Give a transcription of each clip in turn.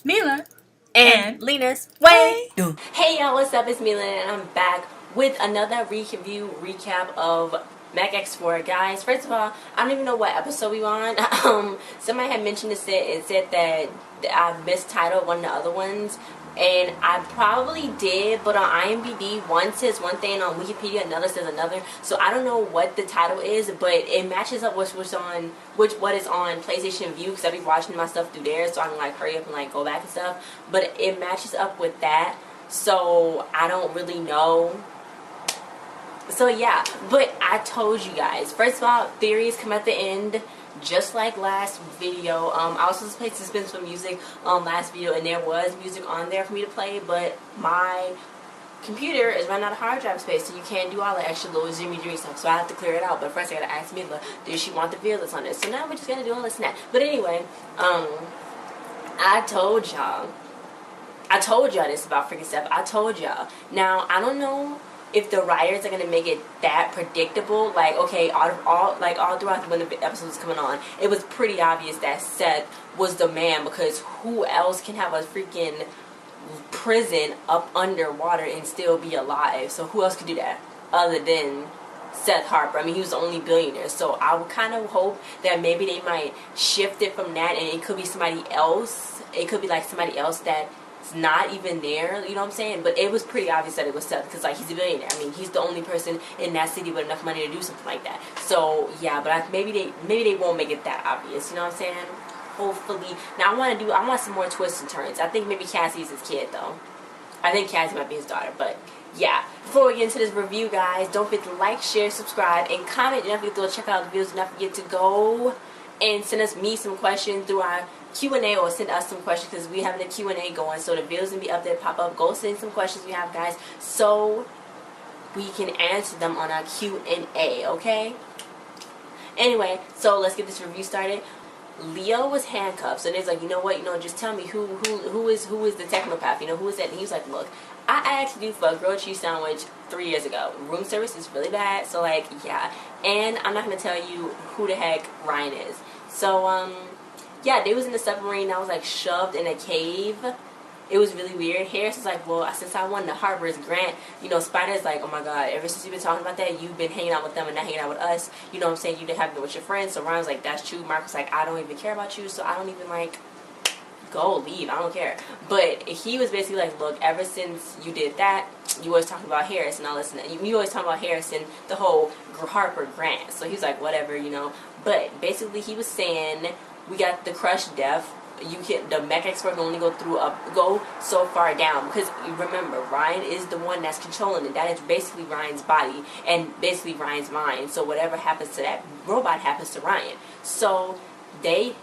Mila and Lena's way. Hey y'all, what's up? It's Mila and I'm back with another review recap of Mech X4. Guys, first of all, I don't even know what episode we on. Somebody had mentioned this and said that I mistitled one of the other ones. And I probably did, but on IMDb, one says one thing, and on Wikipedia, another says another. So I don't know what the title is, but it matches up with what is on PlayStation View, because I be watching my stuff through there, so I can like hurry up and like go back and stuff. But it matches up with that, so I don't really know. So yeah, but I told you guys. First of all, theories come at the end. Just like last video, I was supposed to play suspenseful music last video, and there was music on there for me to play, but my computer is running out of hard drive space, so you can't do all the extra little Jimmy Dream stuff, so I have to clear it out. But first I gotta ask Mila, does she want the fearless on this? So now we're just gonna do all this and that. But anyway, I told y'all this about freaking stuff. I told y'all. Now, I don't know if the writers are gonna make it that predictable. Like, okay, all throughout when the episode was coming on, it was pretty obvious that Seth was the man, because who else can have a freaking prison up underwater and still be alive? So who else could do that other than Seth Harper? I mean, he was the only billionaire. So I would kind of hope that maybe they might shift it from that, and it could be somebody else. It could be like somebody else that not even there, you know what I'm saying? But it was pretty obvious that it was Seth, because like he's a billionaire. I mean, he's the only person in that city with enough money to do something like that. So yeah, but maybe they won't make it that obvious, you know what I'm saying? Hopefully. Now I want some more twists and turns. I think maybe Cassie's his kid though. I think Cassie might be his daughter, but yeah. Before we get into this review, guys, don't forget to like, share, subscribe, and comment. Don't forget to go check out the videos. Don't forget to go and send me some questions through our Q&A, or send us some questions, because we having a Q&A going, so the videos will be up there, pop up. Go send some questions we have, guys, so we can answer them on our Q&A, okay? Anyway, so let's get this review started. Leo was handcuffed, so they're like, you know what, just tell me who is the technopath, who is that? And he was like, look, I asked you for a grilled cheese sandwich 3 years ago. Room service is really bad, so like, yeah. And I'm not gonna tell you who the heck Ryan is. So yeah, they was in the submarine. I was like shoved in a cave. It was really weird. Harris is like, well, since I won the Harper's grant, Spider's like, oh my god, ever since you've been talking about that, you've been hanging out with them and not hanging out with us. You know what I'm saying? You didn't have been with your friends. So Ryan's like, that's true. Mark was like, I don't even care about you, so I don't even like leave. I don't care. But he was basically like, look, ever since you did that, you always talking about Harris and all this, and you always talking about Harris and the whole Harper grant. So he's like, whatever, But basically, he was saying, we got the crush death. The Mech X-4 can only go so far down, because remember, Ryan is the one that's controlling it. That is basically Ryan's body and basically Ryan's mind. So whatever happens to that robot happens to Ryan. So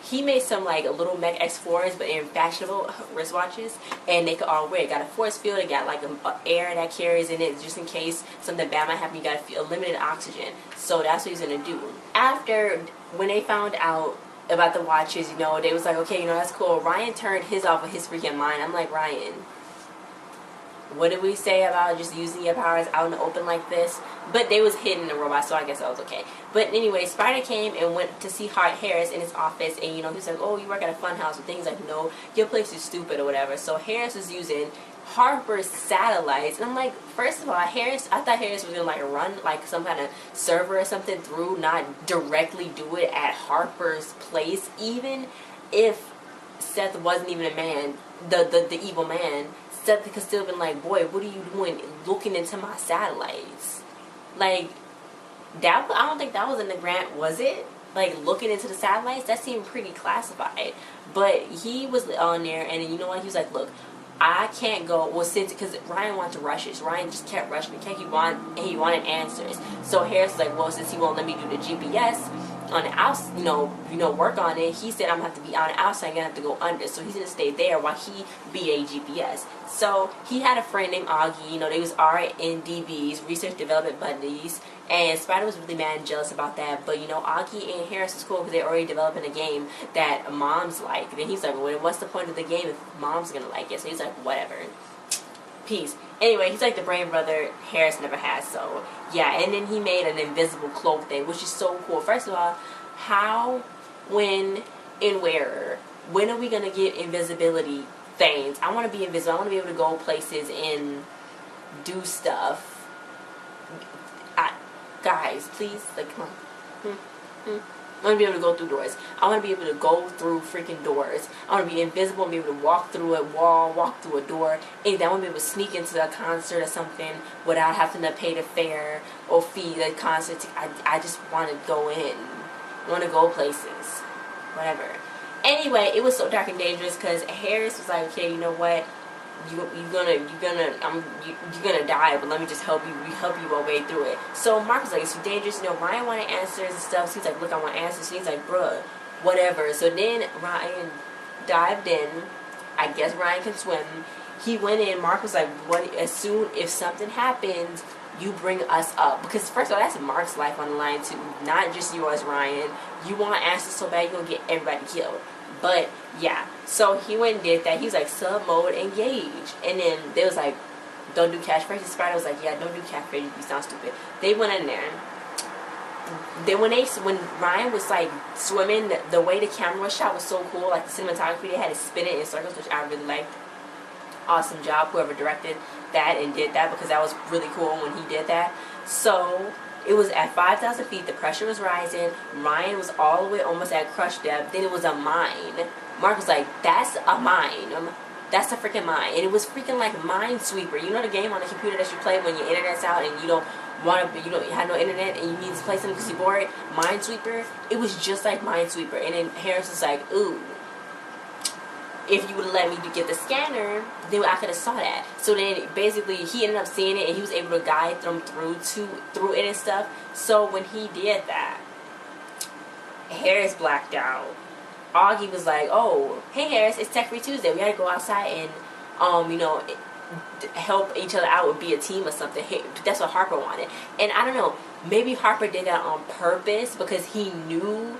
he made some like little Mech X4s, but in fashionable wristwatches, and they could all wear it. Got a force field. It got like air that carries in it, just in case something bad might happen. You got a limited oxygen. So that's what he's gonna do. After, when they found out about the watches, they was like, okay, that's cool. Ryan turned his off of his freaking mind. I'm like, Ryan, what did we say about just using your powers out in the open like this? But they was hidden the robot, so I guess that was okay. But anyway, Spider came and went to see Harris in his office, and he was like, oh, you work at a fun house, and things like, no, your place is stupid or whatever. So Harris was using Harper's satellites, and I'm like, first of all, I thought Harris was gonna like run like some kind of server or something through, not directly do it at Harper's place. Even if Seth wasn't even a man, the evil man, Seth could still have been like, boy, what are you doing looking into my satellites? Like, that, I don't think that was in the grant, was it? Like, looking into the satellites? That seemed pretty classified. But he was on there, and you know what? He was like, look, I can't go, well, because Ryan wanted to rush it. So Ryan just kept rushing it. He wanted answers. So Harris was like, well, since he won't let me do the GPS on the outside, work on it, he said I'm going to have to be on the outside, I'm going to have to go under. So he's going to stay there while he be a GPS. So he had a friend named Augie. They was RNDBs, research development buddies. And Spider was really mad and jealous about that. But, Augie and Harris was cool because they're already developing a game that moms like. Then he's like, well, what's the point of the game if mom's going to like it? So he's like, whatever. Peace. Anyway, he's like the brain brother Harris never has. So, yeah. And then he made an invisible cloak thing, which is so cool. First of all, how, when, and where? When are we going to get invisibility things. I want to be invisible. I want to be able to go places and do stuff. Guys, please, like, come on. I want to be able to go through doors. I want to be able to go through freaking doors. I want to be invisible and be able to walk through a wall, walk through a door. And I want to be able to sneak into a concert or something without having to pay the fare or fee the concert. I just want to go in. I want to go places. Whatever. Anyway, it was so dark and dangerous because Harris was like, okay, you know what? You're gonna die, but let me just help you your way through it. So Mark was like, it's too dangerous. You know, Ryan wanted answers and stuff. So he's like, look, I want answers. So he's like, bruh, whatever. So then Ryan dived in. I guess Ryan can swim. He went in. Mark was like, what? If something happens, you bring us up. Because first of all, that's Mark's life on the line too, not just yours, Ryan. You want answers so bad, you're gonna get everybody killed. But yeah, so he went and did that. He was like, sub mode engage. And then they was like, don't do catchphrase. Spider was like, yeah, don't do catchphrase, you sound stupid. They went in there. Then when Ryan was like swimming, the way the camera was shot was so cool. Like the cinematography, they had to spin it in circles, which I really liked. Awesome job, whoever directed that and did that, because that was really cool when he did that. So it was at 5,000 feet. The pressure was rising. Ryan was all the way almost at crush depth. Then it was a mine. Mark was like, that's a mine. That's a freaking mine. And it was freaking like Minesweeper. You know the game on the computer that you play when your internet's out and you don't have no internet and you need to play something because you're bored? Minesweeper. It was just like Minesweeper. And then Harris was like, ooh, if you would have let me get the scanner, then I could have saw that. So then basically he ended up seeing it and he was able to guide them through it and stuff. So when he did that, Harris blacked out. Augie was like, oh, hey Harris, it's Tech Free Tuesday. We gotta go outside and help each other out and be a team or something. That's what Harper wanted. And I don't know, maybe Harper did that on purpose because he knew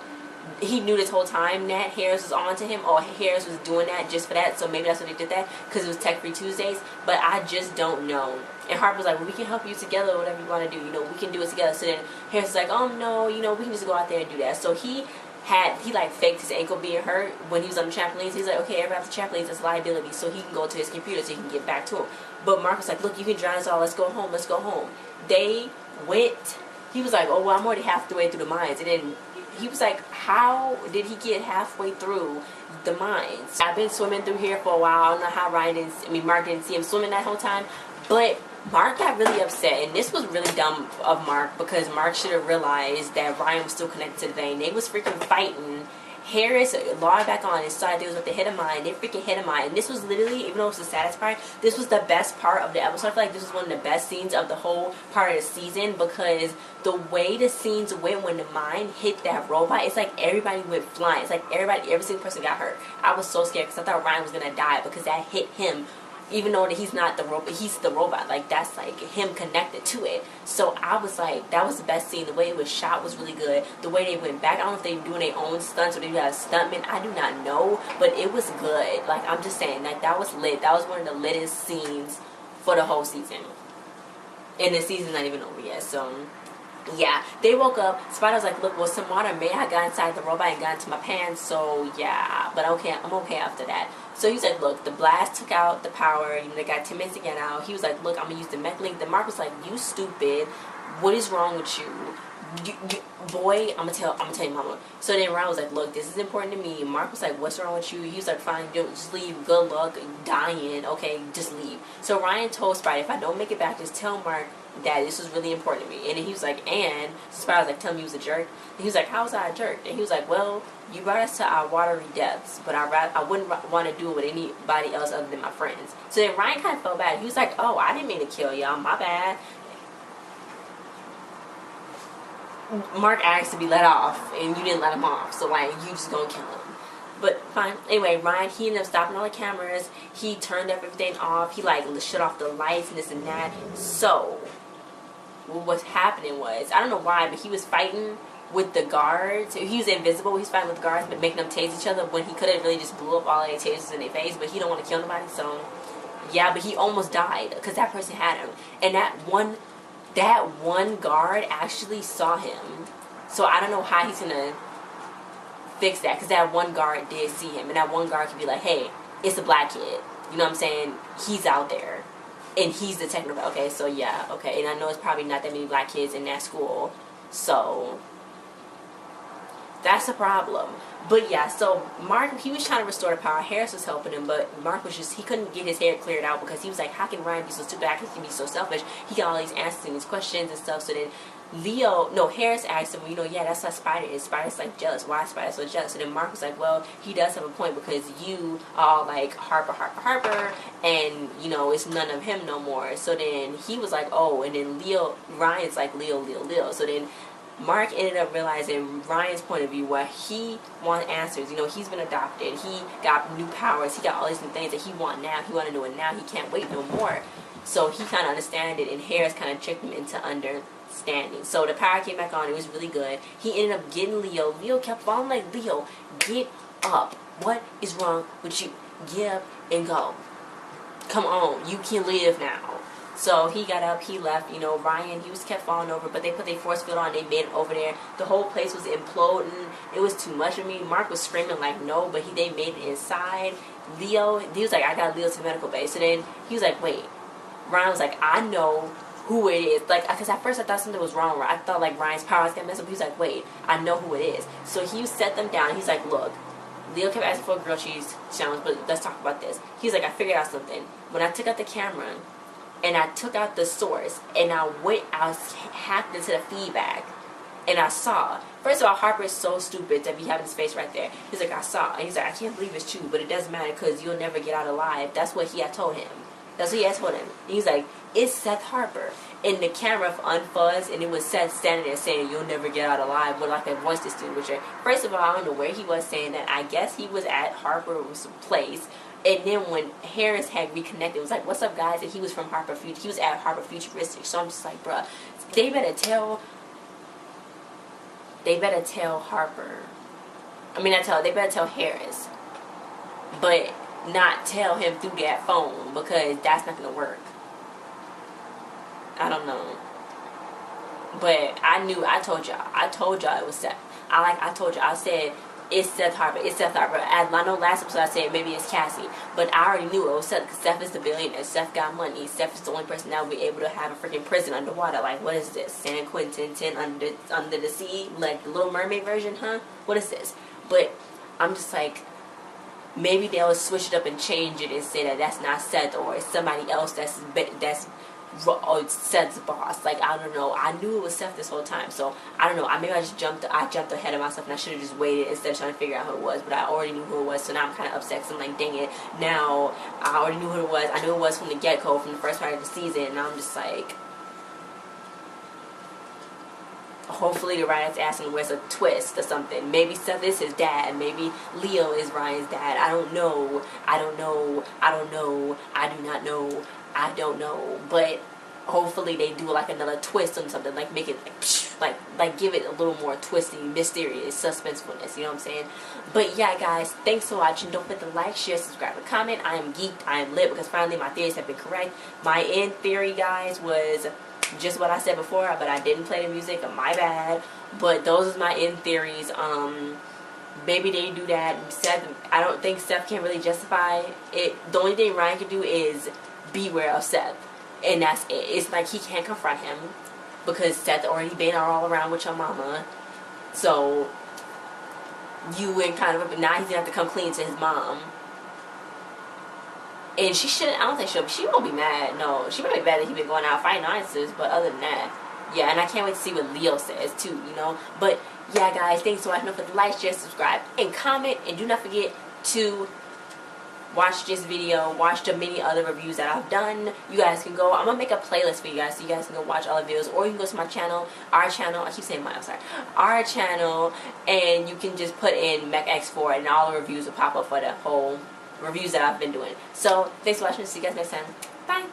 this whole time that Harris was on to him, or Harris was doing that just for that. So maybe that's what they did that, because it was Tech Free Tuesdays. But I just don't know. And Harper was like, well, we can help you together or whatever you want to do. We can do it together. So then Harris was like, oh no, we can just go out there and do that. So he like faked his ankle being hurt when he was on the trampolines. He's like, okay, everybody on the trampolines is liability, so he can go to his computer so he can get back to him. But Mark was like, look, you can join us all. Let's go home. Let's go home. They went. He was like, oh well, I'm already halfway through the mines. And then he was like, how did he get halfway through the mines? I've been swimming through here for a while. I don't know how Mark didn't see him swimming that whole time. But Mark got really upset, and this was really dumb of Mark, because Mark should have realized that Ryan was still connected to the vein. They was freaking fighting. Harris logged back on and started, they was with the hit of mine. They freaking hit of mine. And this was literally, even though it was the saddest part, this was the best part of the episode. I feel like this was one of the best scenes of the whole part of the season, because the way the scenes went when the mine hit that robot, it's like everybody went flying. It's like every single person got hurt. I was so scared because I thought Ryan was going to die, because that hit him. Even though that he's not the robot, he's the robot. Like, that's like him connected to it. So I was like, that was the best scene. The way it was shot was really good. The way they went back, I don't know if they were doing their own stunts or they had stuntmen. I do not know, but it was good. Like, I'm just saying, like, that was lit. That was one of the littest scenes for the whole season. And the season's not even over yet. So yeah, they woke up. Spider was like, look, well, some water may have got inside the robot and got into my pants. So yeah, but okay, I'm okay after that. So he's like, look, the blast took out the power. They got 10 minutes to get out. He was like, look, I'm going to use the mech link. Then Mark was like, you stupid. What is wrong with you? Boy, I'm gonna tell you, mama. So then Ryan was like, look, this is important to me. Mark was like, what's wrong with you? He was like, fine, don't, just leave. Good luck. Dying. Okay, just leave. So Ryan told Spider, if I don't make it back, just tell Mark that this was really important to me. And then he was like, and so Spider was like, tell me he was a jerk. And he was like, how was I a jerk? And he was like, well, you brought us to our watery depths, but I wouldn't want to do it with anybody else other than my friends. So then Ryan kind of felt bad. He was like, oh, I didn't mean to kill y'all. My bad. Mark asked to be let off, and you didn't let him off. So, like, you just gonna kill him. But fine. Anyway, Ryan, he ended up stopping all the cameras. He turned everything off. He, like, shut off the lights and this and that. So, what's happening was, I don't know why, but he was fighting with the guards. He was invisible. He was fighting with the guards, but making them tase each other when he could have really just blew up all their tasers in their face. But he don't want to kill nobody, so yeah. But he almost died because that person had him, and that one guard actually saw him. So I don't know how he's gonna fix that, because that one guard did see him, and that one guard could be like, hey, it's a black kid. You know what I'm saying? He's out there. And he's the technical. Okay, so yeah, okay. And I know it's probably not that many black kids in that school. So that's a problem. But yeah, so Mark, he was trying to restore the power. Harris was helping him, but Mark was just, he couldn't get his hair cleared out because he was like, how can Ryan be so stupid? How can he be so selfish? He got all these answers and these questions and stuff. So then Harris asked him, yeah, that's how Spider is. Spider's like jealous. Why is Spider so jealous? And then Mark was like, well, he does have a point because you are like Harper, and it's none of him no more. So then he was like, oh, and then Ryan's like Leo. So then Mark ended up realizing Ryan's point of view, where he wants answers. He's been adopted. He got new powers. He got all these new things that he wants now. He want to do it now. He can't wait no more. So he kind of understood it, and Harris kind of tricked him into understanding. So the power came back on. It was really good. He ended up getting Leo. Leo kept falling like, Leo, get up. What is wrong with you? Get up and go. Come on. You can live now. So he got up, he left. Ryan, he was kept falling over, but they put their force field on, they made it over there. The whole place was imploding. It was too much for me. Mark was screaming like no, but they made it inside. Leo, he was like, I got Leo to the medical base. So then he was like, wait. Ryan was like, I know who it is. Like, because at first I thought something was wrong. I thought like Ryan's powers got messed up. He was like, wait, I know who it is. So he set them down. He's like, look, Leo kept asking for a grilled cheese challenge, but let's talk about this. He's like, I figured out something. When I took out the camera, and I took out the source, and I hacked into the feedback, and I saw. First of all, Harper is so stupid to be having his face right there. He's like, I saw. And he's like, I can't believe it's true, but it doesn't matter because you'll never get out alive. That's what he had told him. That's what he had told him. And he's like, it's Seth Harper. And the camera unfuzzed, and it was Seth standing there saying, you'll never get out alive, with like a voice distinguisher. First of all, I don't know where he was saying that. I guess he was at Harper's place. And then when Harris had reconnected, it was like, what's up, guys? And he was from Harper Future. He was at Harper Futuristic. So I'm just like, bruh, they better tell Harper. They better tell Harris. But not tell him through that phone, because that's not going to work. I don't know. But I told y'all it was Seth. I told y'all, I said, it's Seth Harper. It's Seth Harper. I know last episode I said maybe it's Cassie, but I already knew it was Seth because Seth is the billionaire. Seth got money. Seth is the only person that will be able to have a freaking prison underwater. Like, what is this? San Quentin 10 under the sea? Like the Little Mermaid version, huh? What is this? But I'm just like, maybe they'll switch it up and change it and say that that's not Seth, or it's somebody else that's Seth's boss. Like, I don't know. I knew it was Seth this whole time, so I don't know. Maybe I jumped ahead of myself, and I should have just waited instead of trying to figure out who it was. But I already knew who it was, so now I'm kind of upset because I'm like, dang it. Now I already knew who it was. I knew it was from the get-go, from the first part of the season, and I'm just like, hopefully the writer's asking where's a twist or something. Maybe Seth is his dad. Maybe Leo is Ryan's dad. I don't know. I do not know. I don't know. But hopefully they do like another twist on something. Like make it like give it a little more twisty, mysterious, suspensefulness. You know what I'm saying? But yeah, guys, thanks for watching. Don't forget to like, share, subscribe, and comment. I am geeked. I am lit because finally my theories have been correct. My end theory, guys, was just what I said before, but I didn't play the music. My bad. But those are my end theories. Maybe they do that. Seth, I don't think Seth can really justify it. The only thing Ryan can do is beware of Seth, and that's it. It's like he can't confront him because Seth already been all around with your mama. So you went kind of, now he's gonna have to come clean to his mom. And she shouldn't, I don't think she won't be mad. No, she might be mad that he been going out fighting monsters, but other than that, yeah, and I can't wait to see what Leo says too, But yeah, guys, thanks for watching. Don't forget to like, share, subscribe, and comment. And do not forget to watch this video, watch the many other reviews that I've done. You guys can go, I'm gonna make a playlist for you guys so you guys can go watch all the videos, or you can go to my channel, our channel, I keep saying mine, I'm sorry, our channel, and you can just put in Mech X4 and all the reviews will pop up for the whole reviews that I've been doing. So thanks for watching. See you guys next time. Bye.